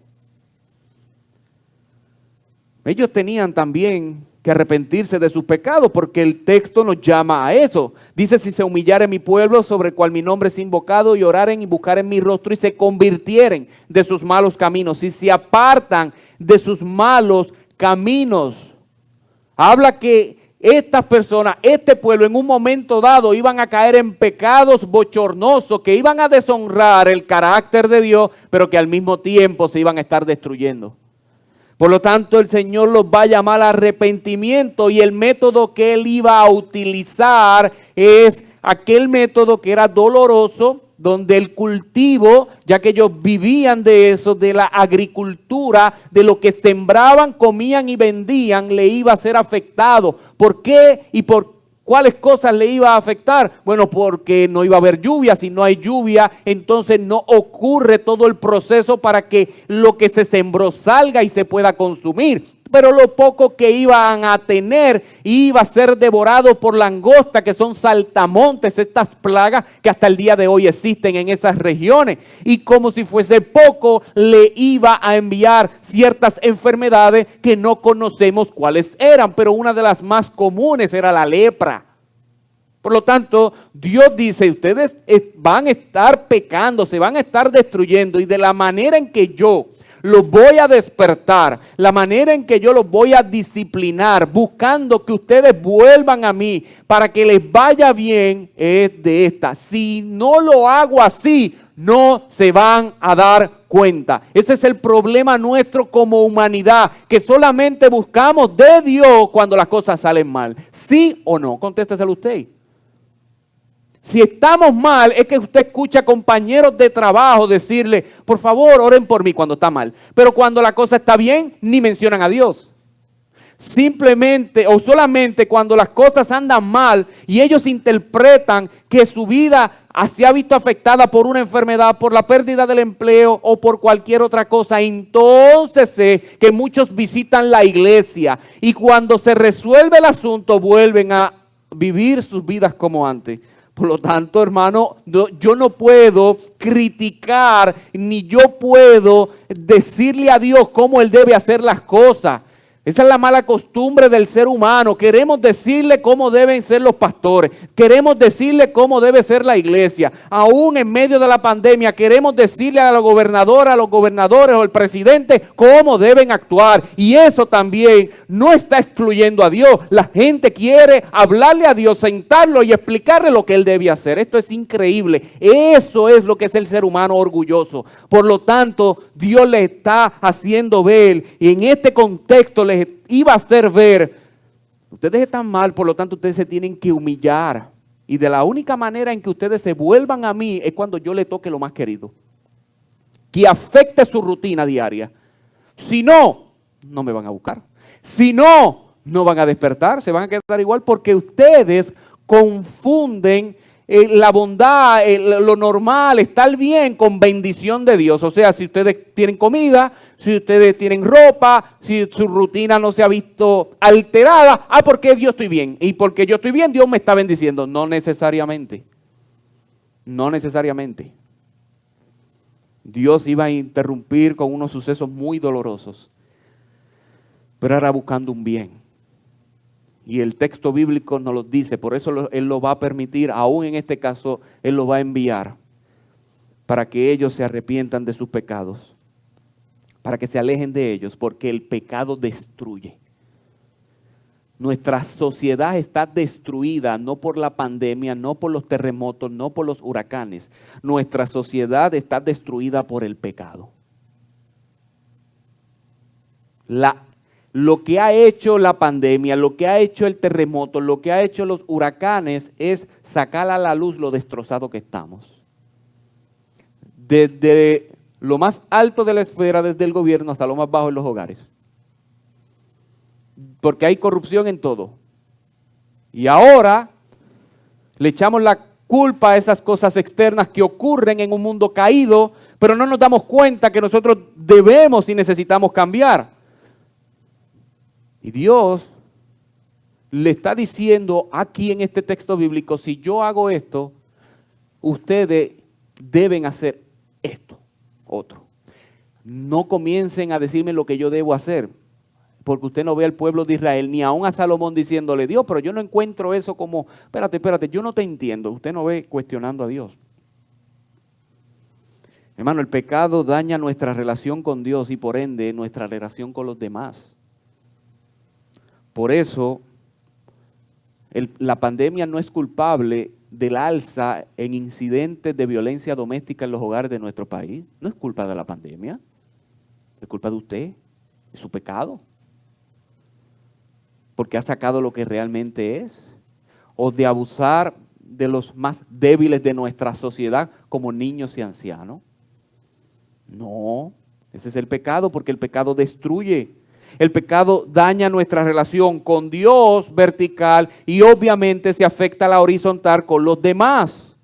Ellos tenían también que arrepentirse de sus pecados, porque el texto nos llama a eso. Dice: si se humillare mi pueblo sobre el cual mi nombre es invocado, y oraren y buscaren mi rostro y se convirtieren de sus malos caminos, si se apartan de sus malos caminos. Habla que estas personas, este pueblo, en un momento dado iban a caer en pecados bochornosos, que iban a deshonrar el carácter de Dios, pero que al mismo tiempo se iban a estar destruyendo. Por lo tanto, el Señor los va a llamar al arrepentimiento, y el método que Él iba a utilizar es aquel método que era doloroso, donde el cultivo, ya que ellos vivían de eso, de la agricultura, de lo que sembraban, comían y vendían, le iba a ser afectado. ¿Por qué y por cuáles cosas le iba a afectar? Bueno, porque no iba a haber lluvia. Si no hay lluvia, entonces no ocurre todo el proceso para que lo que se sembró salga y se pueda consumir. Pero lo poco que iban a tener iba a ser devorado por langosta, que son saltamontes, estas plagas que hasta el día de hoy existen en esas regiones. Y como si fuese poco, le iba a enviar ciertas enfermedades que no conocemos cuáles eran, pero una de las más comunes era la lepra. Por lo tanto, Dios dice: ustedes van a estar pecando, se van a estar destruyendo, y de la manera en que yo los voy a despertar, la manera en que yo los voy a disciplinar, buscando que ustedes vuelvan a mí para que les vaya bien, es de esta. Si no lo hago así, no se van a dar cuenta. Ese es el problema nuestro como humanidad, que solamente buscamos de Dios cuando las cosas salen mal. ¿Sí o no? Contésteselo usted. Si estamos mal, es que usted escucha a compañeros de trabajo decirle, por favor, oren por mí cuando está mal. Pero cuando la cosa está bien, ni mencionan a Dios. Simplemente o solamente cuando las cosas andan mal y ellos interpretan que su vida se ha visto afectada por una enfermedad, por la pérdida del empleo o por cualquier otra cosa, entonces sé que muchos visitan la iglesia y cuando se resuelve el asunto vuelven a vivir sus vidas como antes. Por lo tanto, hermano, yo no puedo criticar ni yo puedo decirle a Dios cómo Él debe hacer las cosas. Esa es la mala costumbre del ser humano. Queremos decirle cómo deben ser los pastores. Queremos decirle cómo debe ser la iglesia. Aún en medio de la pandemia queremos decirle a la gobernadora, a los gobernadores o al presidente cómo deben actuar. Y eso también no está excluyendo a Dios. La gente quiere hablarle a Dios, sentarlo y explicarle lo que Él debe hacer. Esto es increíble. Eso es lo que es el ser humano orgulloso. Por lo tanto, Dios le está haciendo ver y en este contexto les iba a hacer ver, ustedes están mal, por lo tanto ustedes se tienen que humillar. Y de la única manera en que ustedes se vuelvan a mí es cuando yo le toque lo más querido. Que afecte su rutina diaria. Si no, no me van a buscar. Si no, no van a despertar, se van a quedar igual porque ustedes confunden la bondad, lo normal, estar bien con bendición de Dios. O sea, si ustedes tienen comida, si ustedes tienen ropa, si su rutina no se ha visto alterada, porque yo estoy bien. Y porque yo estoy bien, Dios me está bendiciendo. No necesariamente. No necesariamente. Dios iba a interrumpir con unos sucesos muy dolorosos, pero era buscando un bien. Y el texto bíblico nos lo dice, por eso Él lo va a permitir, aún en este caso, Él lo va a enviar para que ellos se arrepientan de sus pecados, para que se alejen de ellos, porque el pecado destruye. Nuestra sociedad está destruida, no por la pandemia, no por los terremotos, no por los huracanes. Nuestra sociedad está destruida por el pecado. Lo que ha hecho la pandemia, lo que ha hecho el terremoto, lo que ha hecho los huracanes es sacar a la luz lo destrozado que estamos. Desde lo más alto de la esfera, desde el gobierno, hasta lo más bajo en los hogares. Porque hay corrupción en todo. Y ahora le echamos la culpa a esas cosas externas que ocurren en un mundo caído, pero no nos damos cuenta que nosotros debemos y necesitamos cambiar. Y Dios le está diciendo aquí en este texto bíblico, si yo hago esto, ustedes deben hacer esto, otro. No comiencen a decirme lo que yo debo hacer, porque usted no ve al pueblo de Israel, ni aún a Salomón diciéndole, Dios, pero yo no encuentro eso como, espérate, yo no te entiendo. Usted no ve cuestionando a Dios. Hermano, el pecado daña nuestra relación con Dios y por ende nuestra relación con los demás. Por eso, la pandemia no es culpable del alza en incidentes de violencia doméstica en los hogares de nuestro país. No es culpa de la pandemia, es culpa de usted, es su pecado. Porque ha sacado lo que realmente es. O de abusar de los más débiles de nuestra sociedad como niños y ancianos. No, ese es el pecado porque el pecado destruye. El pecado daña nuestra relación con Dios vertical y obviamente se afecta a la horizontal con los demás.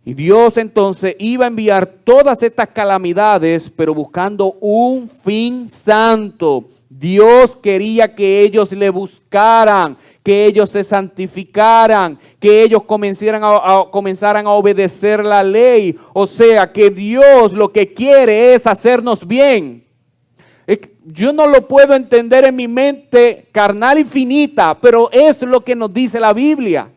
Y Dios entonces iba a enviar todas estas calamidades, pero buscando un fin santo. Dios quería que ellos le buscaran, que ellos se santificaran, que ellos comenzaran a obedecer la ley. O sea, que Dios lo que quiere es hacernos bien. Yo no lo puedo entender en mi mente carnal y finita, pero es lo que nos dice la Biblia.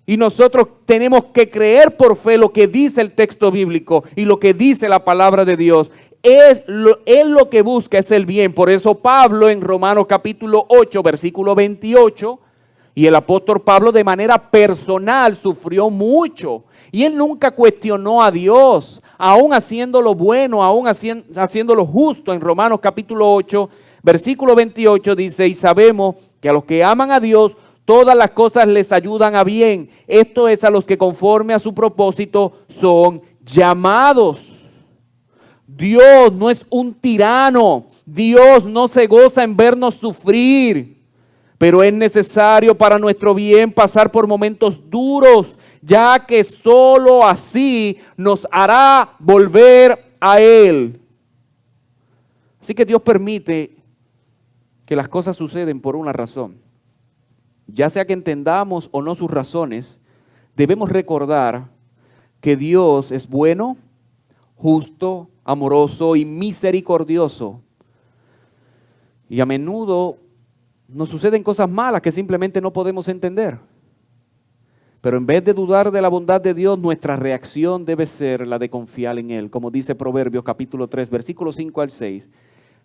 Y nosotros tenemos que creer por fe lo que dice el texto bíblico y lo que dice la palabra de Dios. Él lo que busca es el bien. Por eso Pablo en Romanos capítulo 8, versículo 28, y el apóstol Pablo de manera personal sufrió mucho. Y él nunca cuestionó a Dios. aún haciendo lo bueno, aún haciendo lo justo. En Romanos capítulo 8, versículo 28 dice, y sabemos que a los que aman a Dios, todas las cosas les ayudan a bien. Esto es a los que conforme a su propósito son llamados. Dios no es un tirano. Dios no se goza en vernos sufrir. Pero es necesario para nuestro bien pasar por momentos duros, ya que solo así nos hará volver a Él. Así que Dios permite que las cosas suceden por una razón. Ya sea que entendamos o no sus razones, debemos recordar que Dios es bueno, justo, amoroso y misericordioso. Y a menudo nos suceden cosas malas que simplemente no podemos entender. Pero en vez de dudar de la bondad de Dios, nuestra reacción debe ser la de confiar en Él. Como dice Proverbios capítulo 3, versículos 5 al 6.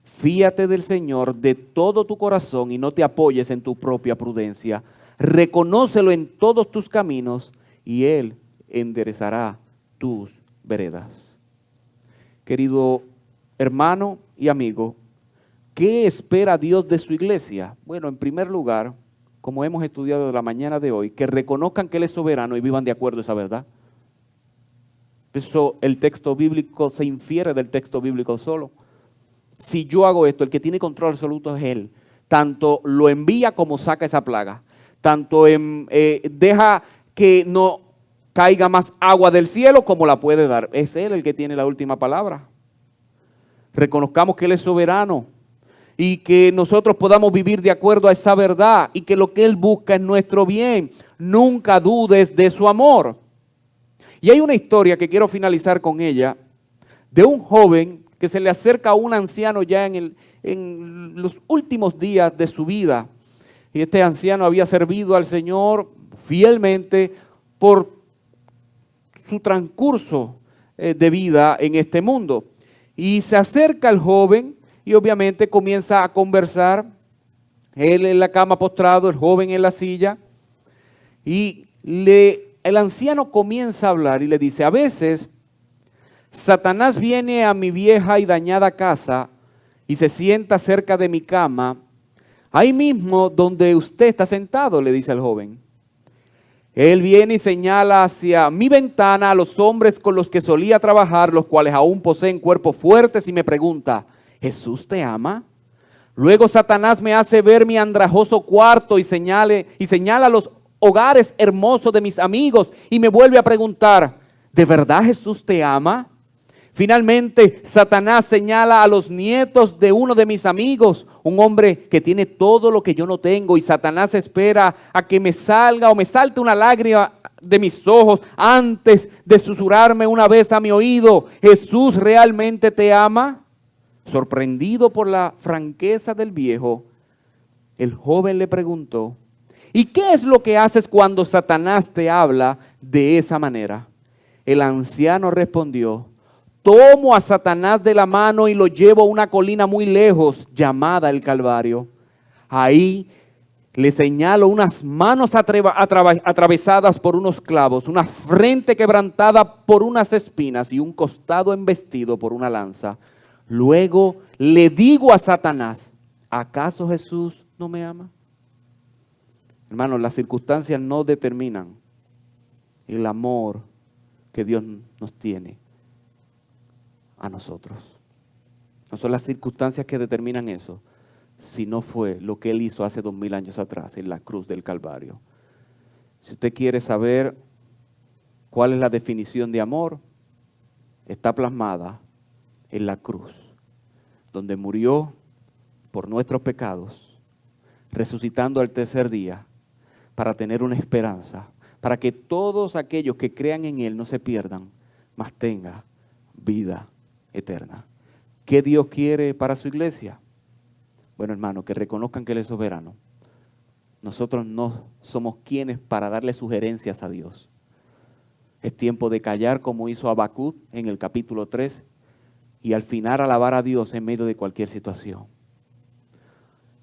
Fíate del Señor de todo tu corazón y no te apoyes en tu propia prudencia. Reconócelo en todos tus caminos y Él enderezará tus veredas. Querido hermano y amigo, ¿qué espera Dios de su iglesia? Bueno, en primer lugar, como hemos estudiado de la mañana de hoy, que reconozcan que Él es soberano y vivan de acuerdo a esa verdad. Eso el texto bíblico se infiere del texto bíblico solo. Si yo hago esto, el que tiene control absoluto es Él. Tanto lo envía como saca esa plaga. Tanto deja que no caiga más agua del cielo como la puede dar. Es Él el que tiene la última palabra. Reconozcamos que Él es soberano y que nosotros podamos vivir de acuerdo a esa verdad y que lo que Él busca es nuestro bien. Nunca dudes de su amor. Y hay una historia que quiero finalizar con ella, de un joven que se le acerca a un anciano ya en los últimos días de su vida. Y este anciano había servido al Señor fielmente por su transcurso de vida en este mundo. Y se acerca al joven y obviamente comienza a conversar. Él en la cama postrado, el joven en la silla. Y el anciano comienza a hablar y le dice, a veces Satanás viene a mi vieja y dañada casa y se sienta cerca de mi cama, ahí mismo donde usted está sentado, le dice al joven. Él viene y señala hacia mi ventana a los hombres con los que solía trabajar, los cuales aún poseen cuerpos fuertes, y me pregunta, ¿Jesús te ama? Luego Satanás me hace ver mi andrajoso cuarto y señala los hogares hermosos de mis amigos y me vuelve a preguntar, ¿de verdad Jesús te ama? Finalmente, Satanás señala a los nietos de uno de mis amigos, un hombre que tiene todo lo que yo no tengo, y Satanás espera a que me salga o me salte una lágrima de mis ojos antes de susurrarme una vez a mi oído, ¿Jesús realmente te ama? Sorprendido por la franqueza del viejo, el joven le preguntó, ¿y qué es lo que haces cuando Satanás te habla de esa manera? El anciano respondió, tomo a Satanás de la mano y lo llevo a una colina muy lejos llamada el Calvario. Ahí le señalo unas manos atravesadas por unos clavos, una frente quebrantada por unas espinas y un costado embestido por una lanza. Luego le digo a Satanás, ¿acaso Jesús no me ama? Hermanos, las circunstancias no determinan el amor que Dios nos tiene a nosotros. No son las circunstancias que determinan eso, sino fue lo que Él hizo hace 2000 años atrás en la cruz del Calvario. Si usted quiere saber cuál es la definición de amor, está plasmada en la cruz, donde murió por nuestros pecados, resucitando al tercer día para tener una esperanza, para que todos aquellos que crean en Él no se pierdan, mas tengan vida eterna. ¿Qué Dios quiere para su iglesia? Bueno, hermano, que reconozcan que Él es soberano. Nosotros no somos quienes para darle sugerencias a Dios. Es tiempo de callar como hizo Habacuc en el capítulo 3 y al final alabar a Dios en medio de cualquier situación.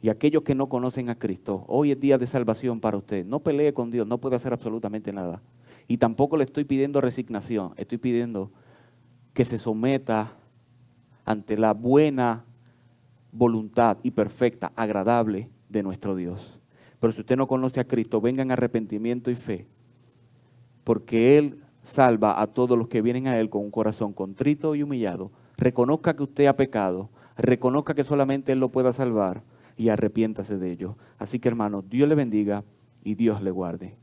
Y aquellos que no conocen a Cristo, hoy es día de salvación para usted. No pelee con Dios, no puede hacer absolutamente nada. Y tampoco le estoy pidiendo resignación, estoy pidiendo que se someta ante la buena voluntad y perfecta, agradable de nuestro Dios. Pero si usted no conoce a Cristo, venga en arrepentimiento y fe, porque Él salva a todos los que vienen a Él con un corazón contrito y humillado. Reconozca que usted ha pecado, reconozca que solamente Él lo pueda salvar y arrepiéntase de ello. Así que, hermanos, Dios le bendiga y Dios le guarde.